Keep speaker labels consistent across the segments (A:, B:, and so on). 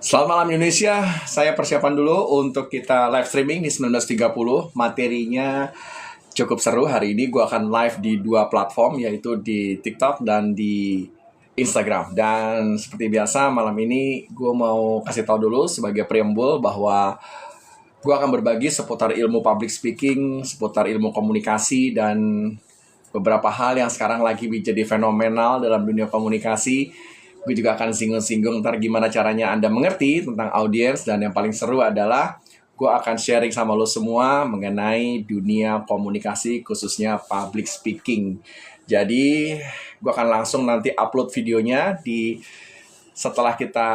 A: Selamat malam Indonesia, saya persiapan dulu untuk kita live streaming di 19.30. Materinya cukup seru hari ini, gue akan live di dua platform, yaitu di TikTok dan di Instagram. Dan seperti biasa malam ini gue mau kasih tahu dulu sebagai preambul bahwa gue akan berbagi seputar ilmu public speaking, seputar ilmu komunikasi, dan beberapa hal yang sekarang lagi menjadi fenomenal dalam dunia komunikasi. Gue juga akan singgung-singgung ntar gimana caranya Anda mengerti tentang audiens. Dan yang paling seru adalah gue akan sharing sama lo semua mengenai dunia komunikasi, khususnya public speaking. Jadi gue akan langsung nanti upload videonya setelah kita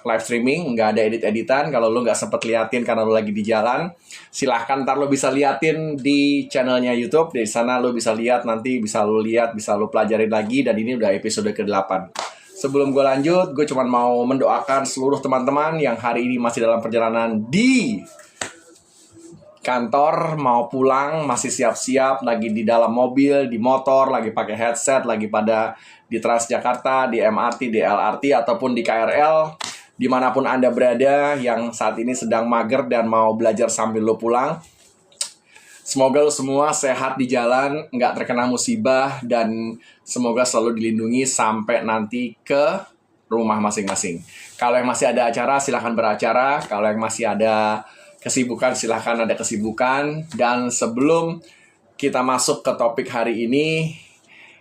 A: live streaming. Nggak ada edit-editan. Kalau lo nggak sempet liatin karena lo lagi di jalan, silahkan ntar lo bisa liatin di channelnya YouTube. Dari sana lo bisa lihat, nanti bisa lo lihat, bisa lo pelajarin lagi. Dan ini udah episode ke-8. Sebelum gue lanjut, gue cuma mau mendoakan seluruh teman-teman yang hari ini masih dalam perjalanan di kantor, mau pulang, masih siap-siap, lagi di dalam mobil, di motor, lagi pakai headset, lagi pada di Transjakarta, di MRT, di LRT, ataupun di KRL, dimanapun Anda berada yang saat ini sedang mager dan mau belajar sambil lo pulang. Semoga lo semua sehat di jalan, nggak terkena musibah, dan semoga selalu dilindungi sampai nanti ke rumah masing-masing. Kalau yang masih ada acara, silahkan beracara. Kalau yang masih ada kesibukan, silahkan ada kesibukan. Dan sebelum kita masuk ke topik hari ini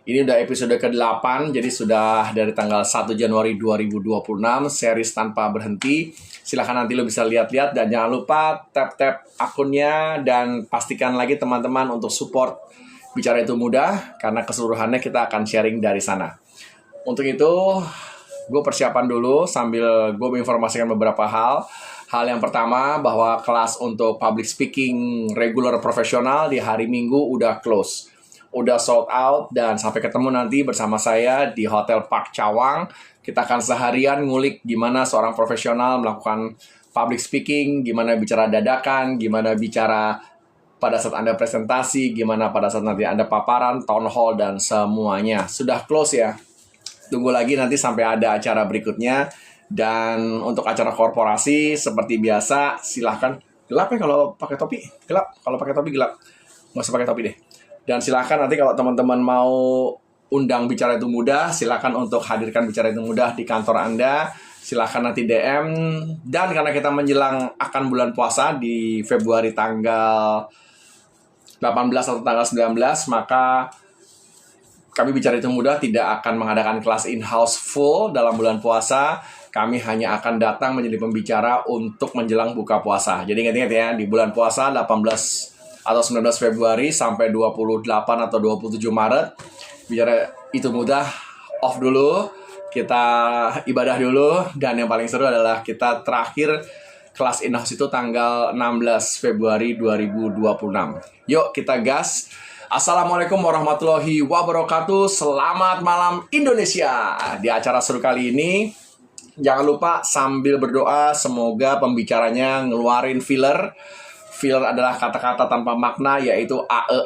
A: udah episode ke-8, jadi sudah dari tanggal 1 Januari 2026, series tanpa berhenti. Silahkan nanti lo bisa lihat-lihat, dan jangan lupa tap-tap akunnya, dan pastikan lagi teman-teman untuk support Bicara Itu Mudah, karena keseluruhannya kita akan sharing dari sana. Untuk itu, gue persiapan dulu sambil gue menginformasikan beberapa hal. Hal yang pertama, bahwa kelas untuk public speaking regular profesional di hari Minggu udah close. Udah sold out, dan sampai ketemu nanti bersama saya di Hotel Park Cawang. Kita akan seharian ngulik gimana seorang profesional melakukan public speaking, gimana bicara dadakan, gimana bicara pada saat Anda presentasi, gimana pada saat nanti Anda paparan, town hall, dan semuanya. Sudah close ya. Tunggu lagi nanti sampai ada acara berikutnya. Dan untuk acara korporasi, seperti biasa, silahkan. Gelap ya kalau pakai topi? Gelap. Kalau pakai topi gelap. Nggak usah pakai topi deh. Dan silahkan nanti kalau teman-teman mau undang Bicara Itu Mudah, silahkan untuk hadirkan Bicara Itu Mudah di kantor Anda. Silahkan nanti DM. Dan karena kita menjelang akan bulan puasa di Februari tanggal 18 atau tanggal 19, maka kami Bicara Itu Mudah tidak akan mengadakan kelas in-house full dalam bulan puasa. Kami hanya akan datang menjadi pembicara untuk menjelang buka puasa. Jadi ingat-ingat ya, di bulan puasa 18 atau 19 Februari sampai 28 atau 27 Maret, Bicara Itu Mudah off dulu, kita ibadah dulu, dan yang paling seru adalah kita terakhir kelas in-house itu tanggal 16 Februari 2026. Yuk kita gas. Assalamualaikum warahmatullahi wabarakatuh. Selamat malam Indonesia. Di acara seru kali ini, jangan lupa sambil berdoa semoga pembicaranya ngeluarin filler. Filler adalah kata-kata tanpa makna, yaitu ae,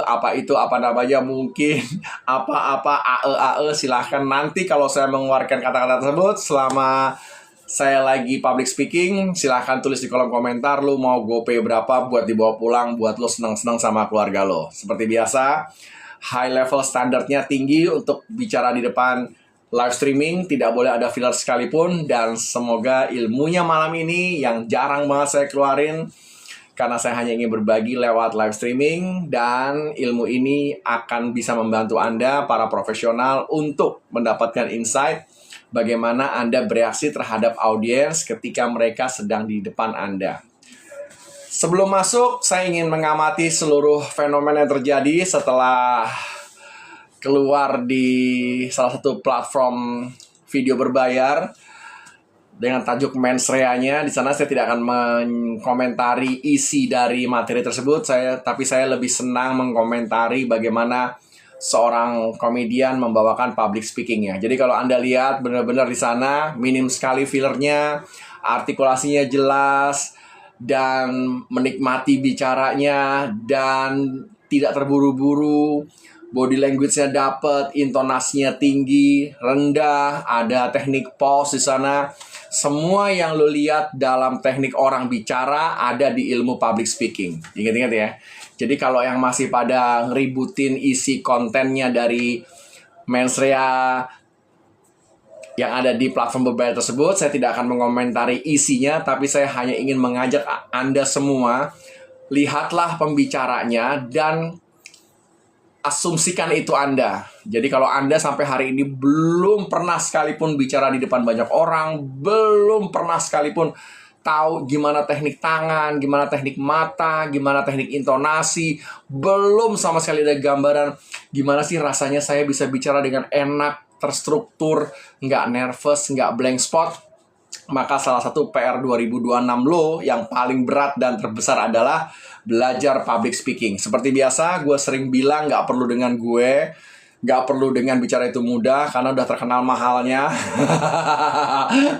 A: apa itu, apa namanya, mungkin apa-apa, ae, silahkan nanti kalau saya mengeluarkan kata-kata tersebut selama saya lagi public speaking, silahkan tulis di kolom komentar lu mau GoPay berapa buat dibawa pulang, buat lu senang-senang sama keluarga lo. Seperti biasa, high level standarnya tinggi untuk bicara di depan live streaming, tidak boleh ada filler sekalipun. Dan semoga ilmunya malam ini yang jarang banget saya keluarin, karena saya hanya ingin berbagi lewat live streaming, dan ilmu ini akan bisa membantu Anda, para profesional, untuk mendapatkan insight bagaimana Anda bereaksi terhadap audiens ketika mereka sedang di depan Anda. Sebelum masuk, saya ingin mengamati seluruh fenomena yang terjadi setelah keluar di salah satu platform video berbayar dengan tajuk mensreanya. Di sana saya tidak akan mengkomentari isi dari materi tersebut, tapi saya lebih senang mengkomentari bagaimana seorang komedian membawakan public speakingnya. Jadi kalau Anda lihat benar-benar di sana minim sekali fillernya, artikulasinya jelas, dan menikmati bicaranya, dan tidak terburu-buru, body language-nya dapet, intonasinya tinggi, rendah, ada teknik pause di sana. Semua yang lo lihat dalam teknik orang bicara ada di ilmu public speaking. Ingat-ingat ya. Jadi kalau yang masih pada ngeributin isi kontennya dari Mensrea yang ada di platform berbayar tersebut, saya tidak akan mengomentari isinya, tapi saya hanya ingin mengajak Anda semua, lihatlah pembicaranya dan asumsikan itu Anda. Jadi kalau Anda sampai hari ini belum pernah sekalipun bicara di depan banyak orang, belum pernah sekalipun tahu gimana teknik tangan, gimana teknik mata, gimana teknik intonasi, belum sama sekali ada gambaran gimana sih rasanya saya bisa bicara dengan enak, terstruktur, nggak nervous, nggak blank spot, maka salah satu PR 2026 lo yang paling berat dan terbesar adalah belajar public speaking. Seperti biasa, gue sering bilang nggak perlu dengan gue, nggak perlu dengan bicara itu mudah, karena udah terkenal mahalnya.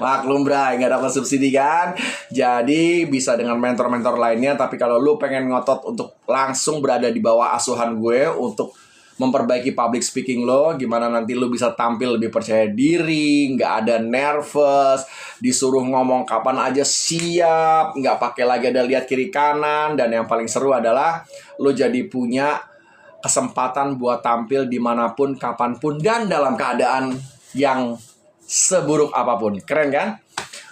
A: Maklum bray, nggak dapat subsidi kan. Jadi bisa dengan mentor-mentor lainnya. Tapi kalau lu pengen ngotot untuk langsung berada di bawah asuhan gue untuk memperbaiki public speaking lo, gimana nanti lo bisa tampil lebih percaya diri, nggak ada nervous, disuruh ngomong kapan aja siap, nggak pakai lagi ada lihat kiri kanan, dan yang paling seru adalah lo jadi punya kesempatan buat tampil dimanapun, kapanpun, dan dalam keadaan yang seburuk apapun. Keren kan?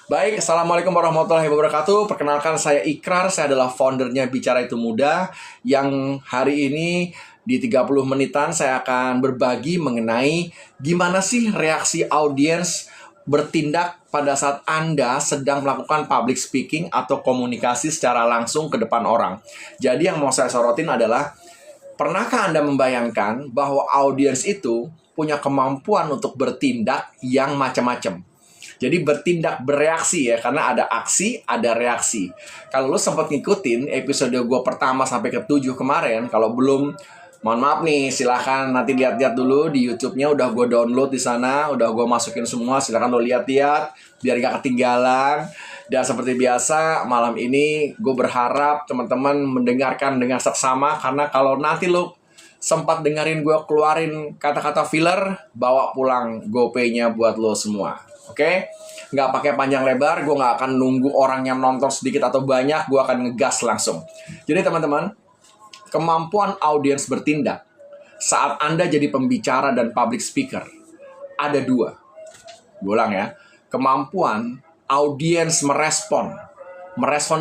A: Baik, Assalamualaikum warahmatullahi wabarakatuh. Perkenalkan, saya Ikrar, saya adalah foundernya Bicara Itu Mudah, yang hari ini di 30 menitan saya akan berbagi mengenai gimana sih reaksi audiens bertindak pada saat Anda sedang melakukan public speaking atau komunikasi secara langsung ke depan orang. Jadi yang mau saya sorotin adalah, pernahkah Anda membayangkan bahwa audiens itu punya kemampuan untuk bertindak yang macam-macam? Jadi bertindak, bereaksi ya, karena ada aksi, ada reaksi. Kalau lo sempat ngikutin episode gue pertama sampai ke-7 kemarin, kalau belum, mohon maaf nih, silahkan nanti lihat-lihat dulu di YouTube-nya, udah gue download di sana, udah gue masukin semua, silahkan lo lihat-lihat, biar gak ketinggalan. Dan seperti biasa, malam ini gue berharap teman-teman mendengarkan dengan seksama, karena kalau nanti lo sempat dengerin gue keluarin kata-kata filler, bawa pulang GoPay-nya buat lo semua. Oke? Nggak pakai panjang lebar, gue nggak akan nunggu orang yang nonton sedikit atau banyak, gue akan ngegas langsung. Jadi teman-teman, kemampuan audiens bertindak saat Anda jadi pembicara dan public speaker ada dua. Gue ulang ya, kemampuan audiens merespon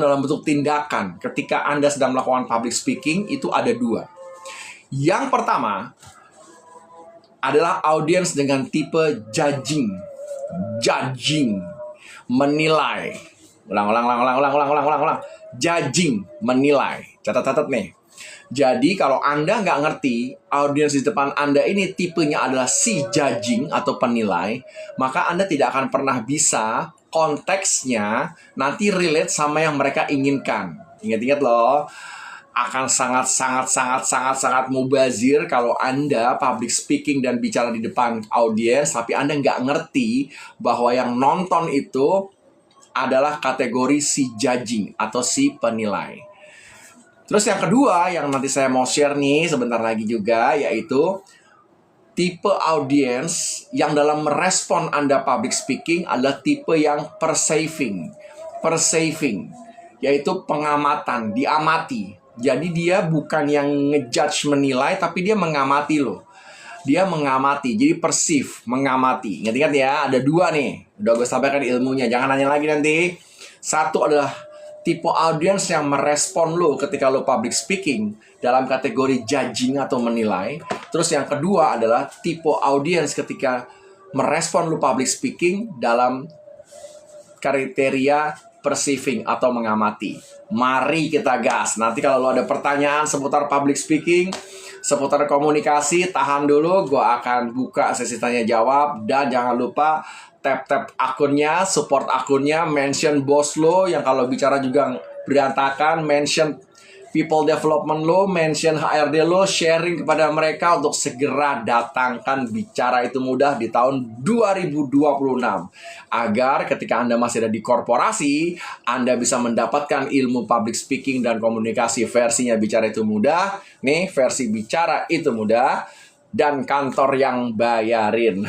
A: dalam bentuk tindakan ketika Anda sedang melakukan public speaking itu ada dua. Yang pertama adalah audiens dengan tipe judging, menilai. Ulang. Judging, menilai. Catat nih. Jadi kalau Anda nggak ngerti audiens di depan Anda ini tipenya adalah si judging atau penilai, maka Anda tidak akan pernah bisa konteksnya nanti relate sama yang mereka inginkan. Ingat-ingat loh, akan sangat mubazir kalau Anda public speaking dan bicara di depan audiens, tapi Anda nggak ngerti bahwa yang nonton itu adalah kategori si judging atau si penilai. Terus yang kedua yang nanti saya mau share nih sebentar lagi juga, yaitu tipe audiens yang dalam merespon Anda public speaking adalah tipe yang perceiving, yaitu pengamatan, diamati. Jadi dia bukan yang ngejudge, menilai, tapi dia mengamati loh. Dia mengamati, jadi perceive, mengamati. Ingat-ingat ya, ada dua nih. Udah gue sampaikan ilmunya, jangan nanya lagi nanti. Satu adalah tipe audiens yang merespon lo ketika lo public speaking dalam kategori judging atau menilai. Terus yang kedua adalah tipe audiens ketika merespon lo public speaking dalam kriteria perceiving atau mengamati. Mari kita gas. Nanti kalau lo ada pertanyaan seputar public speaking, seputar komunikasi, tahan dulu. Gue akan buka sesi tanya jawab. Dan jangan lupa tap akunnya, support akunnya, mention bos lo yang kalau bicara juga berantakan, mention people development lo, mention HRD lo, sharing kepada mereka untuk segera datangkan Bicara Itu Mudah di tahun 2026. Agar ketika Anda masih ada di korporasi, Anda bisa mendapatkan ilmu public speaking dan komunikasi versinya Bicara Itu Mudah. Nih, versi Bicara Itu Mudah. dan kantor yang bayarin.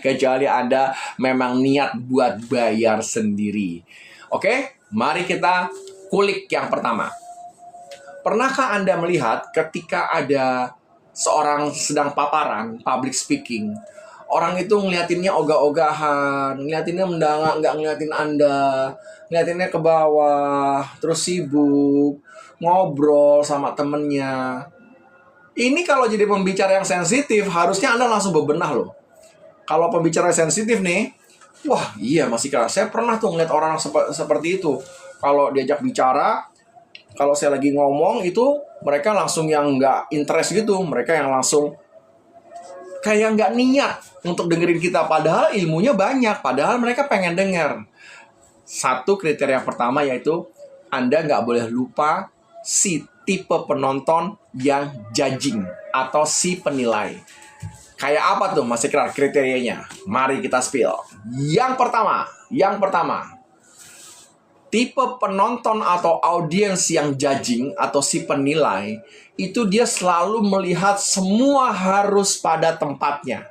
A: Kecuali Anda memang niat buat bayar sendiri. Oke, mari kita kulik yang pertama. Pernahkah Anda melihat ketika ada seorang sedang paparan, public speaking, orang itu ngeliatinnya ogah-ogahan, ngeliatinnya mendangak, nggak ngeliatin Anda, ngeliatinnya ke bawah, terus sibuk, ngobrol sama temennya. Ini kalau jadi pembicara yang sensitif, harusnya Anda langsung bebenah loh. Kalau pembicara sensitif nih, wah iya masih keras. Saya pernah tuh ngeliat orang seperti itu. Kalau diajak bicara, kalau saya lagi ngomong itu, mereka langsung yang nggak interest gitu. Mereka yang langsung kayak nggak niat untuk dengerin kita. Padahal ilmunya banyak, padahal mereka pengen denger. Satu kriteria pertama yaitu Anda nggak boleh lupa si tipe penonton yang judging atau si penilai. Kayak apa tuh Mas Ikrar kriterianya? Mari kita spill. Yang pertama, tipe penonton atau audiens yang judging atau si penilai itu dia selalu melihat semua harus pada tempatnya.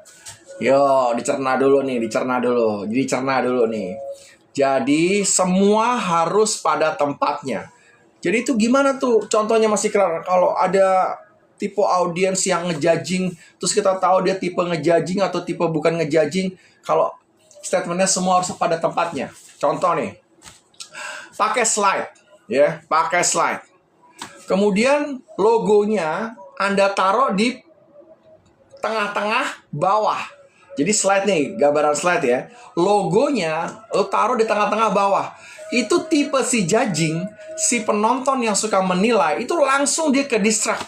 A: Yo, dicerna dulu nih. Jadi semua harus pada tempatnya. Jadi itu gimana tuh contohnya Mas Ikrar? Kalau ada tipe audiens yang ngejudging, terus kita tahu dia tipe ngejudging atau tipe bukan ngejudging, kalau statementnya semua harus pada tempatnya. Contoh nih, pakai slide. Kemudian logonya Anda taruh di tengah-tengah bawah. Jadi slide nih, gambaran slide ya. Logonya lo taruh di tengah-tengah bawah. Itu tipe si judging, si penonton yang suka menilai, itu langsung dia ke distract.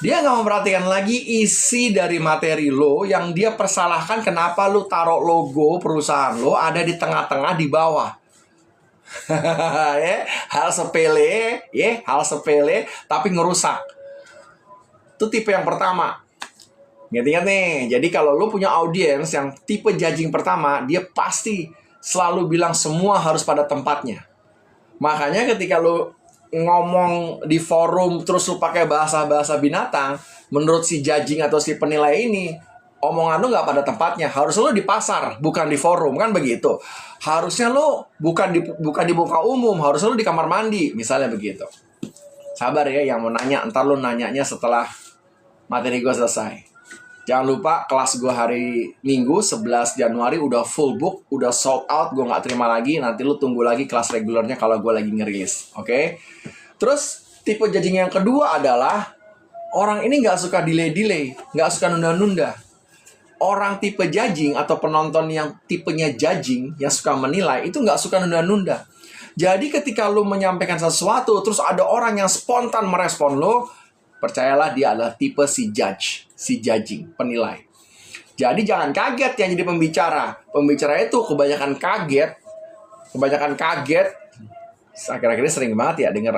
A: Dia nggak memperhatikan lagi isi dari materi lo yang dia persalahkan kenapa lo taruh logo perusahaan lo ada di tengah-tengah di bawah. Hal sepele, tapi ngerusak. Itu tipe yang pertama. Ingat-ingat nih, jadi kalau lo punya audiens yang tipe judging pertama, dia pasti selalu bilang semua harus pada tempatnya. Makanya ketika lo ngomong di forum terus lo pakai bahasa-bahasa binatang, menurut si judging atau si penilai ini, omongan lo nggak pada tempatnya. Harus lo di pasar, bukan di forum, kan begitu. Harusnya lo bukan di muka umum, harus lo di kamar mandi, misalnya begitu. Sabar ya yang mau nanya, ntar lo nanyanya setelah materi gue selesai. Jangan lupa kelas gue hari Minggu 11 Januari udah full book, udah sold out, gue nggak terima lagi. Nanti lu tunggu lagi kelas regulernya kalau gue lagi ngerilis, oke? Terus tipe judging yang kedua adalah orang ini nggak suka delay, nggak suka nunda-nunda. Orang tipe judging atau penonton yang tipenya judging, yang suka menilai, itu nggak suka nunda-nunda. Jadi ketika lu menyampaikan sesuatu, terus ada orang yang spontan merespon lu, percayalah dia adalah tipe si judging, penilai. Jadi jangan kaget yang jadi pembicara. Pembicara itu kebanyakan kaget. Akhir-akhir ini sering banget ya dengar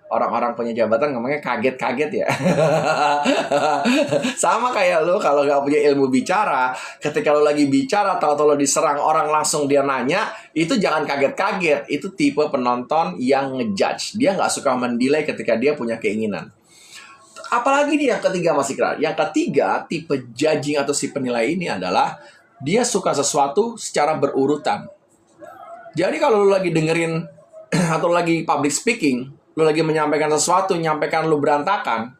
A: orang-orang punya jabatan ngomongnya kaget-kaget ya. Sama kayak lo kalau nggak punya ilmu bicara, ketika lo lagi bicara atau lo diserang orang langsung dia nanya, itu jangan kaget-kaget. Itu tipe penonton yang ngejudge. Dia nggak suka mendelay ketika dia punya keinginan. Apalagi nih yang ketiga Mas Ikrar. Yang ketiga, tipe judging atau si penilai ini adalah dia suka sesuatu secara berurutan. Jadi kalau lu lagi dengerin atau lagi public speaking, lu lagi menyampaikan sesuatu, nyampaikan lu berantakan.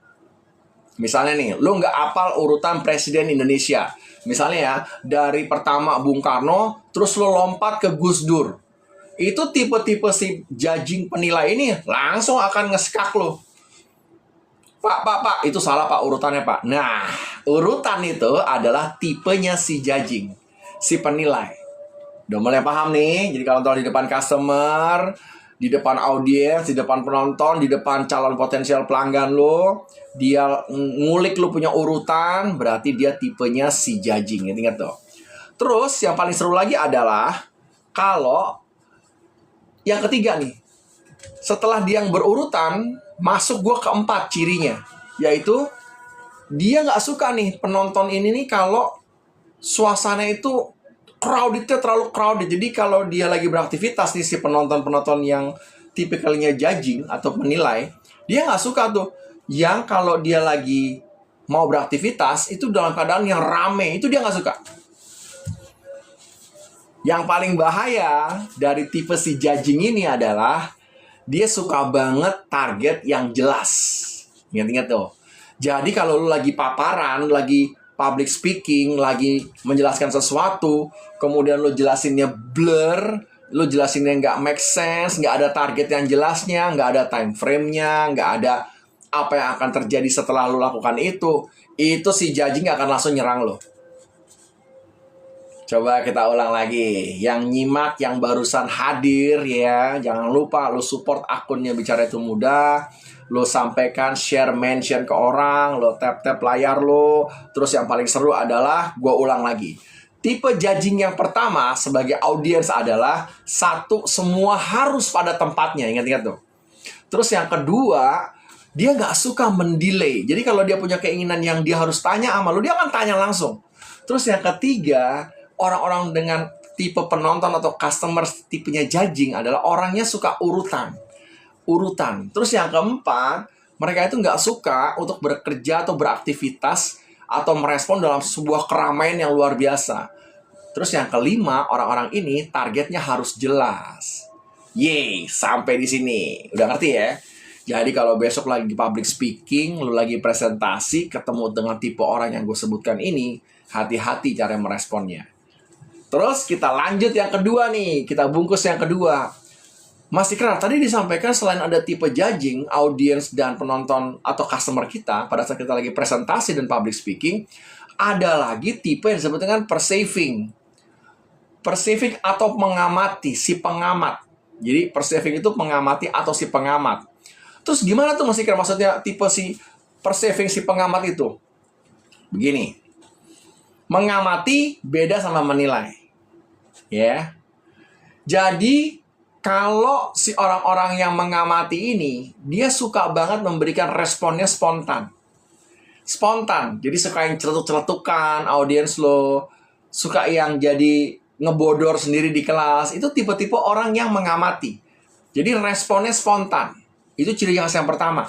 A: Misalnya nih, lu nggak hafal urutan Presiden Indonesia. Misalnya ya, dari pertama Bung Karno, terus lu lompat ke Gus Dur. Itu tipe-tipe si judging penilai ini langsung akan ngeskak lu. Pak, itu salah Pak urutannya Pak. Nah, urutan itu adalah tipenya si judging, si penilai. Udah mulai paham nih? Jadi kalau di depan customer, di depan audiens, di depan penonton, di depan calon potensial pelanggan lo, dia ngulik lo punya urutan, berarti dia tipenya si judging. Ingat tuh. Terus yang paling seru lagi adalah kalau yang ketiga nih, setelah dia yang berurutan, masuk gue keempat cirinya, yaitu dia nggak suka nih penonton ini nih kalau suasana itu crowdednya terlalu crowded. Jadi kalau dia lagi beraktivitas nih si penonton yang tipikalnya judging atau menilai, dia nggak suka tuh yang kalau dia lagi mau beraktivitas itu dalam keadaan yang rame, itu dia nggak suka. Yang paling bahaya dari tipe si judging ini adalah dia suka banget target yang jelas. Ingat-ingat tuh. Jadi kalau lu lagi paparan, lagi public speaking, lagi menjelaskan sesuatu, kemudian lu jelasinnya blur, lu jelasinnya nggak make sense, nggak ada target yang jelasnya, nggak ada time frame-nya, nggak ada apa yang akan terjadi setelah lu lakukan itu si judging akan langsung nyerang lo. Coba kita ulang lagi. Yang nyimak, yang barusan hadir ya, jangan lupa lo support akunnya Bicara Itu Mudah. Lo sampaikan, share, mention ke orang, lo tap-tap layar lo. Terus yang paling seru adalah, gue ulang lagi. Tipe judging yang pertama sebagai audiens adalah satu, semua harus pada tempatnya. Ingat-ingat tuh. Terus yang kedua, dia nggak suka mendelay. Jadi kalau dia punya keinginan yang dia harus tanya sama lo, dia akan tanya langsung. Terus yang ketiga, orang-orang dengan tipe penonton atau customer tipenya judging adalah orangnya suka urutan. Terus yang keempat, mereka itu nggak suka untuk bekerja atau beraktivitas atau merespon dalam sebuah keramaian yang luar biasa. Terus yang kelima, orang-orang ini targetnya harus jelas. Yeay, sampai di sini. Udah ngerti ya? Jadi kalau besok lagi public speaking, lu lagi presentasi, ketemu dengan tipe orang yang gue sebutkan ini, hati-hati cara meresponnya. Terus kita lanjut yang kedua nih. Kita bungkus yang kedua. Mas Ikrar, tadi disampaikan selain ada tipe judging, audience dan penonton atau customer kita, pada saat kita lagi presentasi dan public speaking, ada lagi tipe yang disebut dengan perceiving. Perceiving atau mengamati, si pengamat. Jadi perceiving itu mengamati atau si pengamat. Terus gimana tuh Mas Ikrar? Maksudnya tipe si perceiving, si pengamat itu? Begini. Mengamati beda sama menilai. Ya. Jadi kalau si orang-orang yang mengamati ini, dia suka banget memberikan responnya spontan. Spontan. Jadi suka yang celetuk-celetukan audiens lo, suka yang jadi ngebodor sendiri di kelas. Itu tipe-tipe orang yang mengamati. Jadi responnya spontan. Itu ciri khas yang pertama.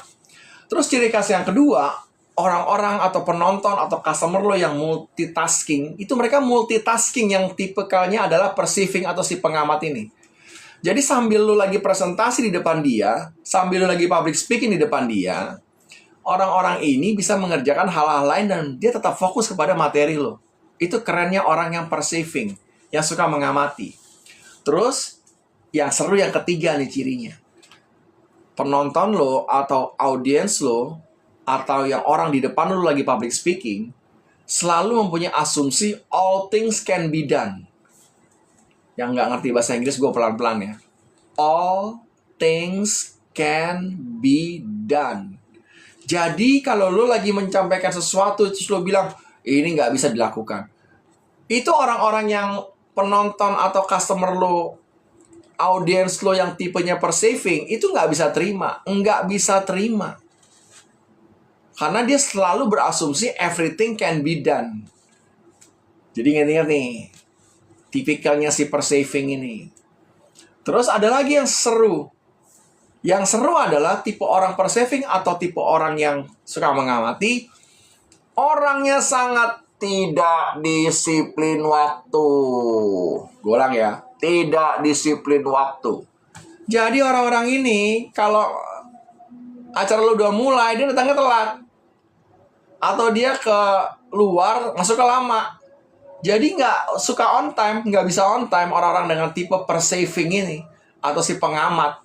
A: Terus ciri khas yang kedua, orang-orang atau penonton atau customer lo yang multitasking, itu mereka multitasking yang tipikalnya adalah perceiving atau si pengamat ini. Jadi sambil lo lagi presentasi di depan dia, sambil lo lagi public speaking di depan dia, orang-orang ini bisa mengerjakan hal-hal lain dan dia tetap fokus kepada materi lo. Itu kerennya orang yang perceiving, yang suka mengamati. Terus, yang seru yang ketiga nih cirinya. Penonton lo atau audiens lo, atau yang orang di depan lu lagi public speaking, selalu mempunyai asumsi all things can be done. Yang nggak ngerti bahasa Inggris, gue pelan-pelan ya. All things can be done. Jadi kalau lu lagi menyampaikan sesuatu, terus lu bilang, ini nggak bisa dilakukan. Itu orang-orang yang penonton atau customer lu, audiens lu yang tipenya perceiving, itu nggak bisa terima. Nggak bisa terima. Karena dia selalu berasumsi everything can be done. Jadi ingat-ingat nih, tipikalnya si perceiving ini. Terus ada lagi yang seru. Yang seru adalah tipe orang perceiving atau tipe orang yang suka mengamati. Orangnya sangat tidak disiplin waktu. Gue ulang ya, tidak disiplin waktu. Jadi orang-orang ini kalau acara lu udah mulai, dia datangnya telat. Atau dia ke luar, masuk ke lama. Jadi nggak suka on time, nggak bisa on time orang-orang dengan tipe perceiving ini. Atau si pengamat.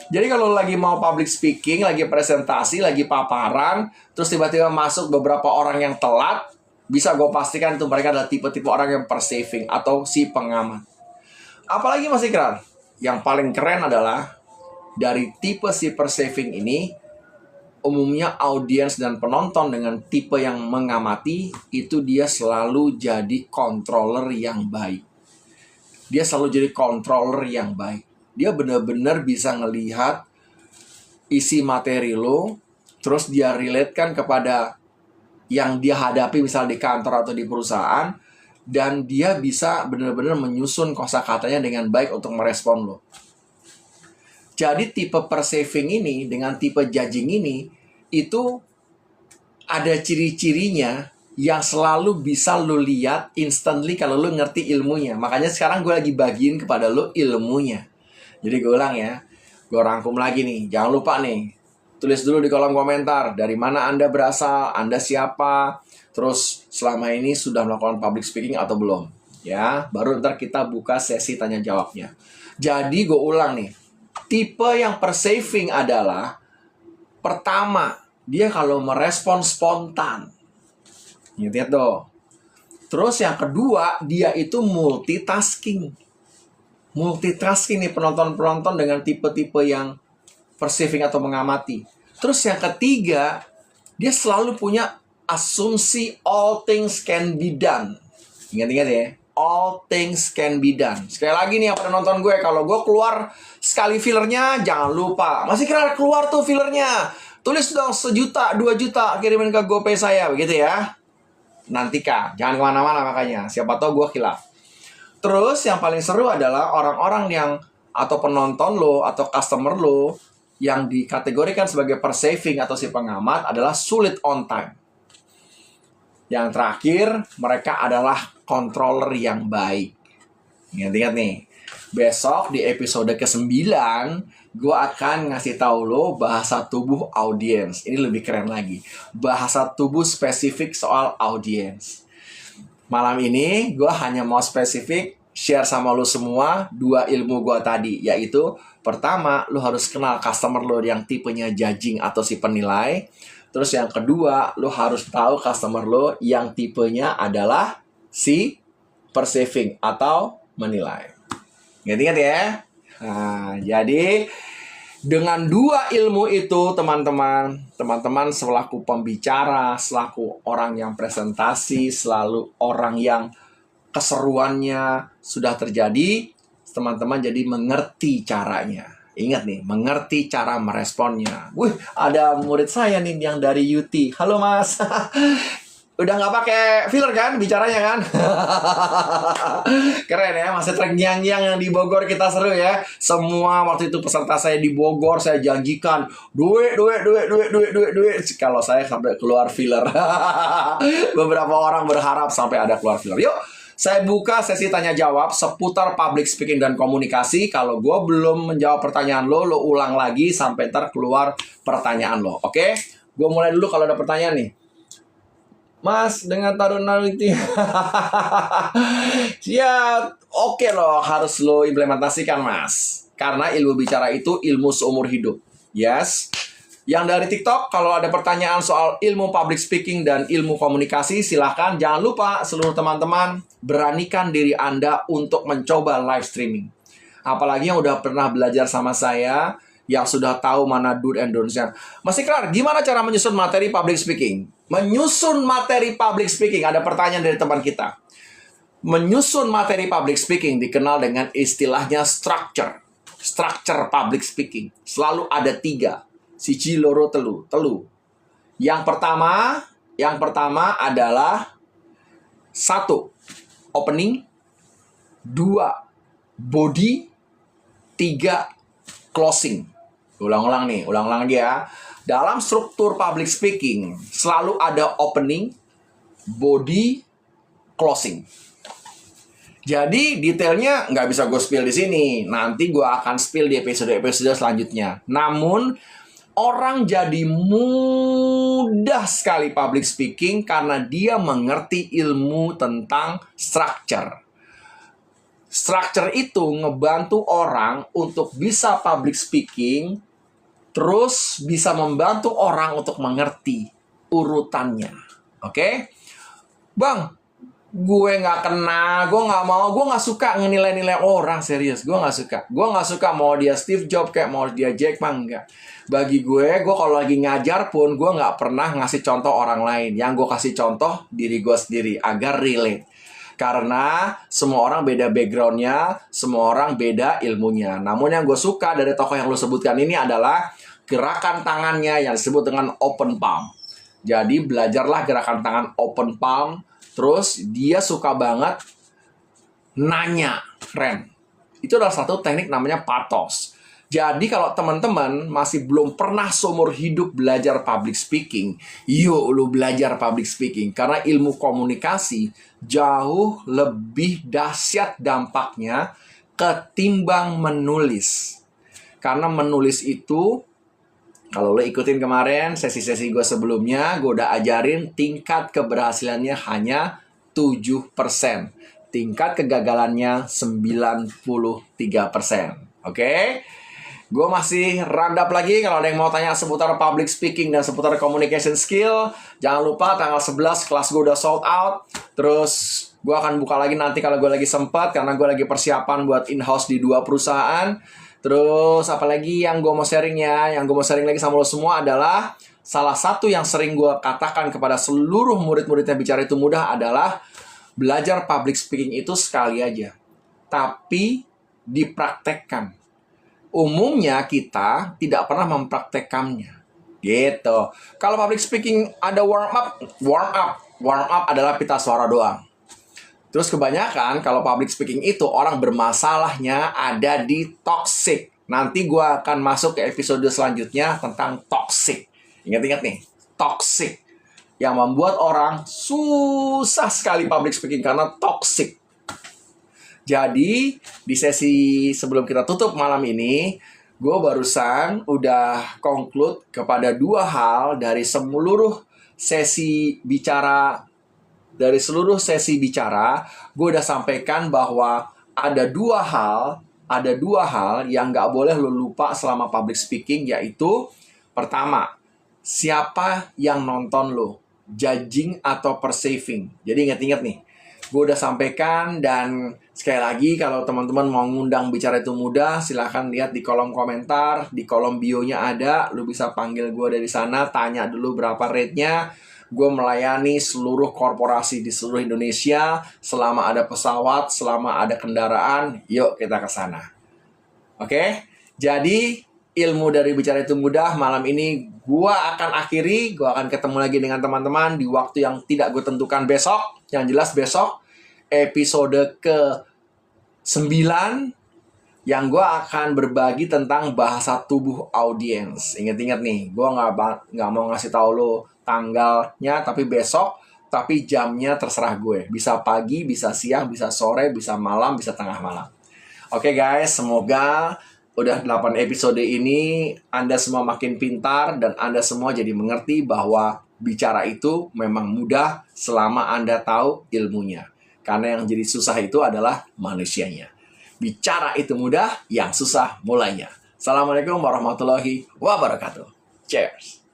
A: Jadi kalau lagi mau public speaking, lagi presentasi, lagi paparan, terus tiba-tiba masuk beberapa orang yang telat, bisa gue pastikan itu mereka adalah tipe-tipe orang yang perceiving atau si pengamat. Apalagi Mas Ikrar, yang paling keren adalah dari tipe si perceiving ini, umumnya audiens dan penonton dengan tipe yang mengamati, itu dia selalu jadi controller yang baik. Dia selalu jadi controller yang baik. Dia benar-benar bisa ngelihat isi materi lo, terus dia relatekan kepada yang dia hadapi misal di kantor atau di perusahaan, dan dia bisa benar-benar menyusun kosakatanya dengan baik untuk merespon lo. Jadi tipe perceiving ini dengan tipe judging ini, itu ada ciri-cirinya yang selalu bisa lu lihat instantly kalau lu ngerti ilmunya. Makanya sekarang gue lagi bagiin kepada lu ilmunya. Jadi gue ulang ya, gue rangkum lagi nih. Jangan lupa nih, tulis dulu di kolom komentar dari mana Anda berasal, Anda siapa, terus selama ini sudah melakukan public speaking atau belum. Ya, baru ntar kita buka sesi tanya jawabnya. Jadi gue ulang nih, tipe yang persaving adalah pertama, dia kalau merespon spontan. Ingat tuh. Terus yang kedua, dia itu multitasking. Multitasking nih penonton-penonton dengan tipe-tipe yang persaving atau mengamati. Terus yang ketiga, dia selalu punya asumsi all things can be done. Ingat-ingat ya, all things can be done. Sekali lagi nih yang pada nonton gue, kalau gue keluar sekali fillernya, jangan lupa. Masih keluar tuh fillernya. Tulis dong 1 juta, 2 juta, kirimin ke GoPay saya, begitu ya. Nanti Kak, jangan kemana-mana makanya. Siapa tahu gue khilaf. Terus yang paling seru adalah orang-orang yang atau penonton lo atau customer lo yang dikategorikan sebagai persaving atau si pengamat adalah sulit on time. Yang terakhir, mereka adalah controller yang baik. Ingat-ingat nih, besok di episode ke-9 gue akan ngasih tahu lo bahasa tubuh audiens. Ini lebih keren lagi. Bahasa tubuh spesifik soal audiens. Malam ini gue hanya mau spesifik share sama lo semua 2 ilmu gue tadi. Yaitu pertama, lo harus kenal customer lo yang tipenya judging atau si penilai. Terus yang kedua, lo harus tahu customer lo yang tipenya adalah si persaving atau menilai. Ingat-ingat ya. Nah, jadi dengan 2 ilmu itu teman-teman selaku pembicara, selaku orang yang presentasi, selalu orang yang keseruannya sudah terjadi, teman-teman jadi mengerti caranya. Ingat nih, mengerti cara meresponnya. Wih, ada murid saya nih yang dari UT. Halo Mas. Udah nggak pakai filler kan bicaranya kan? Keren ya, masih terngiang-ngiang yang di Bogor kita seru ya. Semua waktu itu peserta saya di Bogor, saya janjikan duit. Kalau saya sampai keluar filler. Beberapa orang berharap sampai ada keluar filler. Yuk, saya buka sesi tanya jawab seputar public speaking dan komunikasi. Kalau gue belum menjawab pertanyaan lo ulang lagi sampai ntar keluar pertanyaan lo. Oke? Gue mulai dulu kalau ada pertanyaan nih. Mas, dengan Taruna itu ya oke loh, harus lo implementasikan Mas. Karena ilmu bicara itu ilmu seumur hidup. Yes. Yang dari TikTok, kalau ada pertanyaan soal ilmu public speaking dan ilmu komunikasi, silahkan. Jangan lupa seluruh teman-teman, beranikan diri Anda untuk mencoba live streaming. Apalagi yang udah pernah belajar sama saya, yang sudah tahu mana do and don'ts-nya. Mas Ikrar, gimana cara menyusun materi public speaking? Menyusun materi public speaking, ada pertanyaan dari teman kita. Menyusun materi public speaking dikenal dengan istilahnya structure. Structure public speaking. Selalu ada 3. Siji, loro, telu. Yang pertama adalah 1. Opening. 2. Body. 3. Closing. Ulang lagi ya. Dalam struktur public speaking, selalu ada opening, body, closing. Jadi, detailnya nggak bisa gue spill di sini. Nanti gue akan spill di episode-episode selanjutnya. Namun, orang jadi mudah sekali public speaking karena dia mengerti ilmu tentang structure. Structure itu ngebantu orang untuk bisa public speaking, terus bisa membantu orang untuk mengerti urutannya. Oke? Bang, gue nggak kena, gue nggak suka ngenilai-nilai orang, serius. Gue nggak suka mau dia Steve Jobs kayak mau dia Jack Ma, enggak. Bagi gue kalau lagi ngajar pun, gue nggak pernah ngasih contoh orang lain. Yang gue kasih contoh diri gue sendiri, agar relate. Karena semua orang beda backgroundnya, semua orang beda ilmunya. Namun yang gue suka dari tokoh yang lo sebutkan ini adalah gerakan tangannya yang disebut dengan open palm. Jadi belajarlah gerakan tangan open palm. Terus dia suka banget nanya, Ren. Itu adalah satu teknik namanya pathos. Jadi kalau teman-teman masih belum pernah seumur hidup belajar public speaking, yuk lu belajar public speaking. Karena ilmu komunikasi jauh lebih dahsyat dampaknya ketimbang menulis. Karena menulis itu, kalau lo ikutin kemarin sesi-sesi gue sebelumnya, gue udah ajarin tingkat keberhasilannya hanya 7%. Tingkat kegagalannya 93%. Oke? Gue masih roundup lagi. Kalau ada yang mau tanya seputar public speaking dan seputar communication skill, jangan lupa tanggal 11 kelas gue udah sold out. Terus gue akan buka lagi nanti kalau gue lagi sempat, karena gue lagi persiapan buat in-house di 2 perusahaan. Terus apalagi yang gue mau sharingnya, yang gue mau sharing lagi sama lo semua adalah salah satu yang sering gue katakan kepada seluruh murid-muridnya Bicara Itu Mudah adalah belajar public speaking itu sekali aja, tapi dipraktekkan. Umumnya kita tidak pernah mempraktekannya. Gitu. Kalau public speaking ada warm up adalah pita suara doang. Terus kebanyakan kalau public speaking itu orang bermasalahnya ada di toxic. Nanti gue akan masuk ke episode selanjutnya tentang toxic. Ingat-ingat nih, toxic. Yang membuat orang susah sekali public speaking karena toxic. Jadi, di sesi sebelum kita tutup malam ini, gue barusan udah conclude kepada 2 hal dari seluruh sesi bicara. Dari seluruh sesi bicara, gue udah sampaikan bahwa ada 2 hal yang gak boleh lo lupa selama public speaking, yaitu pertama, siapa yang nonton lo, judging atau perceiving. Jadi ingat-ingat nih, gue udah sampaikan. Dan sekali lagi, kalau teman-teman mau ngundang Bicara Itu Mudah, silahkan lihat di kolom komentar, di kolom bio-nya ada. Lu bisa panggil gue dari sana, tanya dulu berapa rate-nya. Gue melayani seluruh korporasi di seluruh Indonesia. Selama ada pesawat, selama ada kendaraan, yuk kita ke sana. Oke? Jadi, ilmu dari Bicara Itu Mudah malam ini gue akan akhiri. Gue akan ketemu lagi dengan teman-teman di waktu yang tidak gue tentukan besok. Yang jelas besok episode ke-9 yang gue akan berbagi tentang bahasa tubuh audiens. Ingat-ingat nih, gue nggak mau ngasih tahu lo tanggalnya, tapi besok, tapi jamnya terserah gue. Bisa pagi, bisa siang, bisa sore, bisa malam, bisa tengah malam. Oke guys, semoga udah 8 episode ini Anda semua makin pintar dan Anda semua jadi mengerti bahwa bicara itu memang mudah selama Anda tahu ilmunya. Karena yang jadi susah itu adalah manusianya. Bicara itu mudah, yang susah mulainya. Assalamualaikum warahmatullahi wabarakatuh. Cheers.